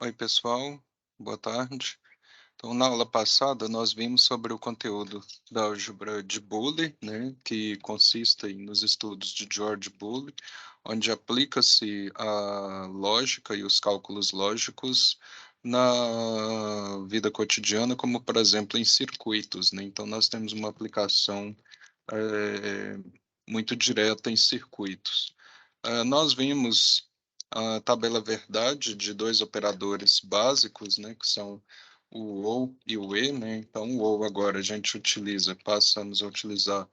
Oi, pessoal, boa tarde. Então, na aula passada, nós vimos sobre o conteúdo da álgebra de Boole, né, que consiste nos estudos de George Boole, onde aplica-se a lógica e os cálculos lógicos na vida cotidiana, como, por exemplo, em circuitos, né? Então, nós temos uma aplicação eh, muito direta em circuitos. Nós vimos a tabela verdade de dois operadores básicos, né, que são o ou e o e, né? Então, o ou agora a gente passamos a utilizar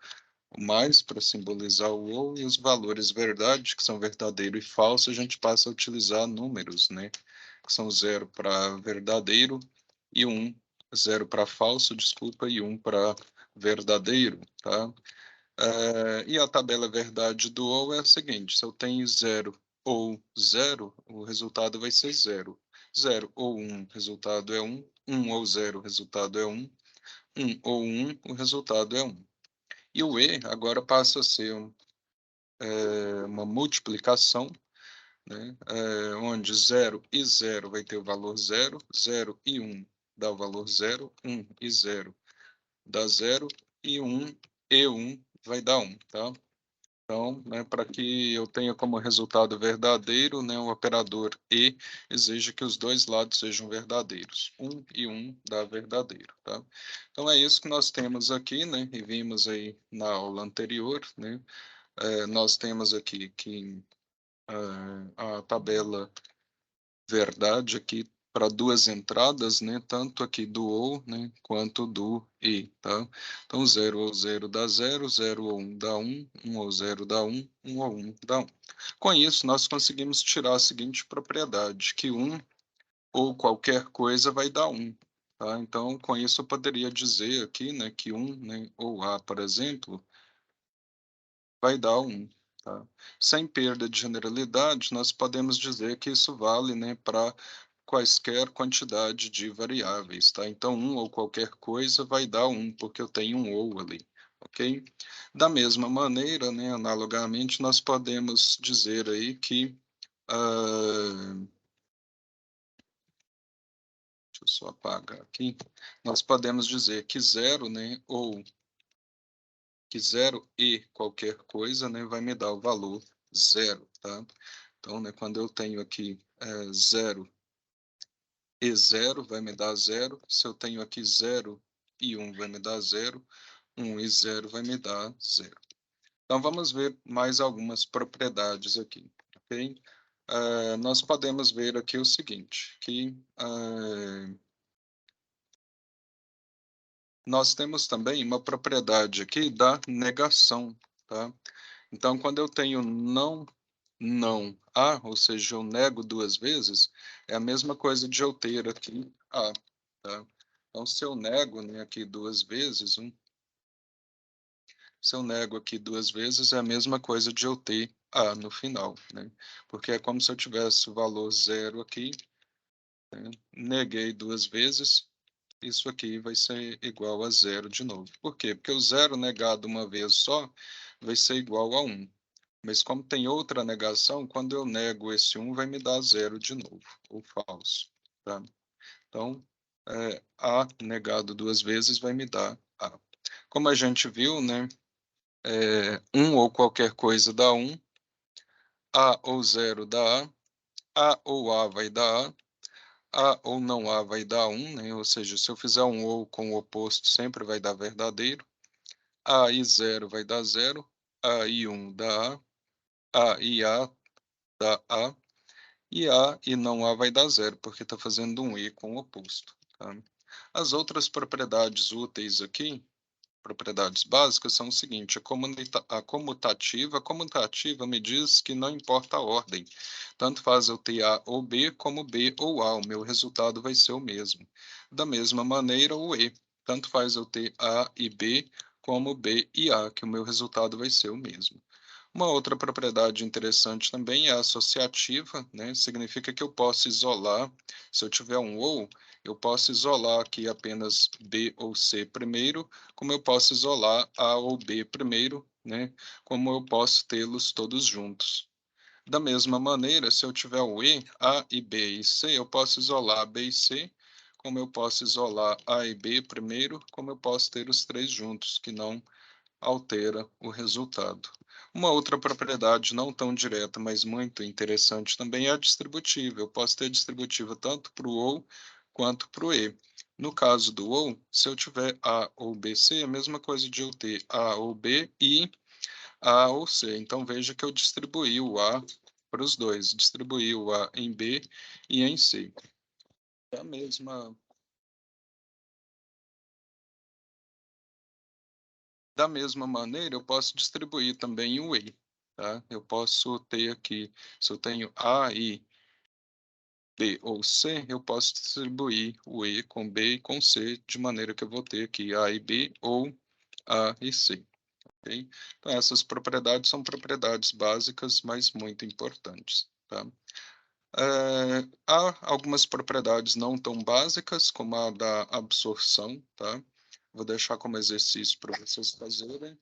o mais para simbolizar o ou, e os valores verdade, que são verdadeiro e falso, a gente passa a utilizar números, né? Que são zero para verdadeiro e um, zero para falso, desculpa, e um para verdadeiro, tá? E a tabela verdade do ou é a seguinte: se eu tenho zero ou zero, o resultado vai ser zero. Zero ou um, o resultado é um. Um ou zero, o resultado é um. Um ou um, o resultado é um. E o e agora passa a ser uma multiplicação, né? Onde zero e zero vai ter o valor zero, zero e um dá o valor zero, um e zero dá zero, e um vai dar um, tá? Então, né, para que eu tenha como resultado verdadeiro, né, o operador e exige que os dois lados sejam verdadeiros. Um e um dá verdadeiro, tá? Então, é isso que nós temos aqui, né, e vimos aí na aula anterior, né? Nós temos aqui que a tabela verdade aqui para duas entradas, né, tanto aqui do ou, né, quanto do e, tá? Então, 0 ou 0 dá 0, 0 ou 1 dá 1, 1 ou 0 dá 1, 1 ou 1 dá 1. Com isso, nós conseguimos tirar a seguinte propriedade, que 1 ou qualquer coisa vai dar 1, tá? Então, com isso, eu poderia dizer aqui, né, que 1, né, ou A, por exemplo, vai dar 1, tá? Sem perda de generalidade, nós podemos dizer que isso vale, né, para quaisquer quantidade de variáveis, tá? Então, um ou qualquer coisa vai dar um, porque eu tenho um ou ali, ok? Da mesma maneira, né, analogamente, nós podemos dizer aí que, deixa eu só apagar aqui, nós podemos dizer que zero, né, ou que zero e qualquer coisa, né, vai me dar o valor zero, tá? Então, né, quando eu tenho aqui zero e zero, vai me dar zero. Se eu tenho aqui zero e um, vai me dar zero. 1 e zero vai me dar zero. Então, vamos ver mais algumas propriedades aqui, ok? Nós podemos ver aqui o seguinte, que nós temos também uma propriedade aqui da negação, tá? Então, quando eu tenho não A, ou seja, eu nego duas vezes, é a mesma coisa de eu ter aqui A, tá? Então, se eu nego, né, aqui duas vezes, se eu nego aqui duas vezes, é a mesma coisa de eu ter A no final, né? Porque é como se eu tivesse o valor zero aqui, né? Neguei duas vezes, isso aqui vai ser igual a zero de novo. Por quê? Porque o zero negado uma vez só vai ser igual a 1. Mas como tem outra negação, quando eu nego esse 1, vai me dar zero de novo, ou falso, tá? Então, A negado duas vezes vai me dar A. Como a gente viu, né, 1 ou qualquer coisa dá 1, A ou zero dá A ou A vai dar A ou não A vai dar 1, né? Ou seja, se eu fizer um ou com o oposto, sempre vai dar verdadeiro. A e zero vai dar zero, A e 1 dá A e A dá A, e A e não A vai dar zero, porque está fazendo um e com o oposto, tá? As outras propriedades úteis aqui, propriedades básicas, são o seguinte: a comutativa me diz que não importa a ordem, tanto faz eu ter A ou B, como B ou A, o meu resultado vai ser o mesmo. Da mesma maneira, o E, tanto faz eu ter A e B, como B e A, que o meu resultado vai ser o mesmo. Uma outra propriedade interessante também é a associativa, né? Significa que eu posso isolar, se eu tiver um ou, eu posso isolar aqui apenas B ou C primeiro, como eu posso isolar A ou B primeiro, né? Como eu posso tê-los todos juntos. Da mesma maneira, se eu tiver o E, A e B e C, eu posso isolar B e C, como eu posso isolar A e B primeiro, como eu posso ter os três juntos, que não altera o resultado. Uma outra propriedade não tão direta, mas muito interessante também é a distributiva. Eu posso ter distributiva tanto para o OU quanto para o E. No caso do OU, se eu tiver A ou B, C, é a mesma coisa de eu ter A ou B e A ou C. Então, veja que eu distribuí o A para os dois. Distribuí o A em B e em C. É a mesma... Da mesma maneira, eu posso distribuir também o E. Tá? Eu posso ter aqui, se eu tenho A e B ou C, eu posso distribuir o E com B e com C, de maneira que eu vou ter aqui A e B ou A e C. Okay? Então, essas propriedades são propriedades básicas, mas muito importantes. Tá? Há algumas propriedades não tão básicas, como a da absorção. Tá? Vou deixar como exercício para vocês fazerem.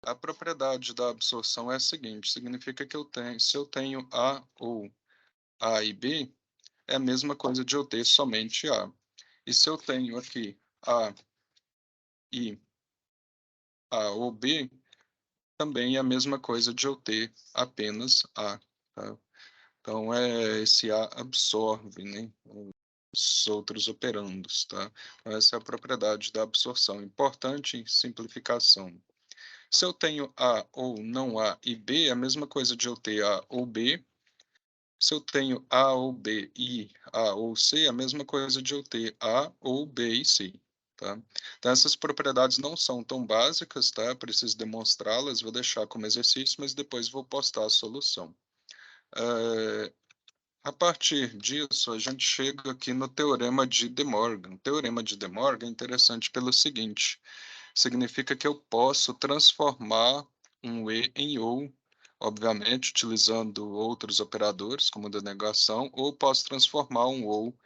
A propriedade da absorção é a seguinte, significa que se eu tenho A ou A e B, é a mesma coisa de eu ter somente A. E se eu tenho aqui A e A ou B, também é a mesma coisa de eu ter apenas A. Tá? Então, esse A absorve, né, os outros operandos. Tá? Então, essa é a propriedade da absorção. Importante em simplificação. Se eu tenho A ou não A e B, é a mesma coisa de eu ter A ou B. Se eu tenho A ou B e A ou C, é a mesma coisa de eu ter A ou B e C. Tá? Então, essas propriedades não são tão básicas, tá? Preciso demonstrá-las, vou deixar como exercício, mas depois vou postar a solução. A partir disso, a gente chega aqui no Teorema de De Morgan. O Teorema de De Morgan é interessante pelo seguinte, significa que eu posso transformar um E em OU, obviamente utilizando outros operadores, como o da negação, ou posso transformar um OU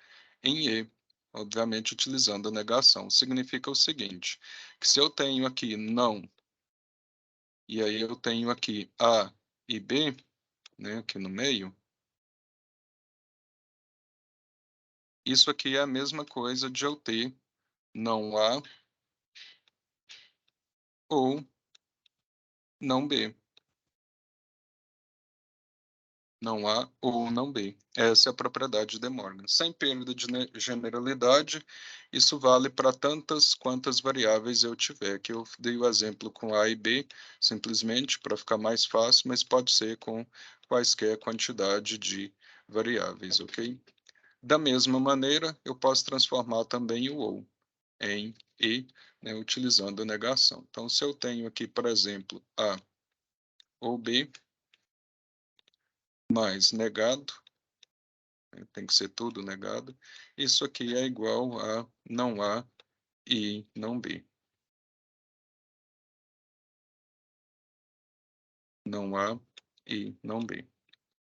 em E, obviamente utilizando a negação. Significa o seguinte, que se eu tenho aqui não, e aí eu tenho aqui A e B, né, aqui no meio, isso aqui é a mesma coisa de eu ter não A ou não B. Não A ou não B. Essa é a propriedade de De Morgan. Sem perda de generalidade, isso vale para tantas quantas variáveis eu tiver. Aqui eu dei o exemplo com A e B, simplesmente para ficar mais fácil, mas pode ser com quaisquer quantidade de variáveis, ok? Da mesma maneira, eu posso transformar também o OU em E, né, utilizando a negação. Então, se eu tenho aqui, por exemplo, A ou B, mais negado, tem que ser tudo negado. Isso aqui é igual a não A e não B. Não A e não B.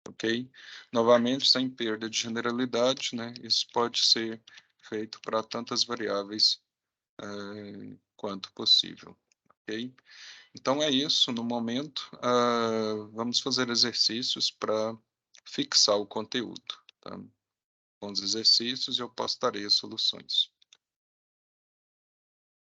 Ok? Novamente, sem perda de generalidade, né? Isso pode ser feito para tantas variáveis quanto possível. Ok? Então é isso no momento. Vamos fazer exercícios para fixar o conteúdo. Tá? Com os exercícios eu postarei as soluções.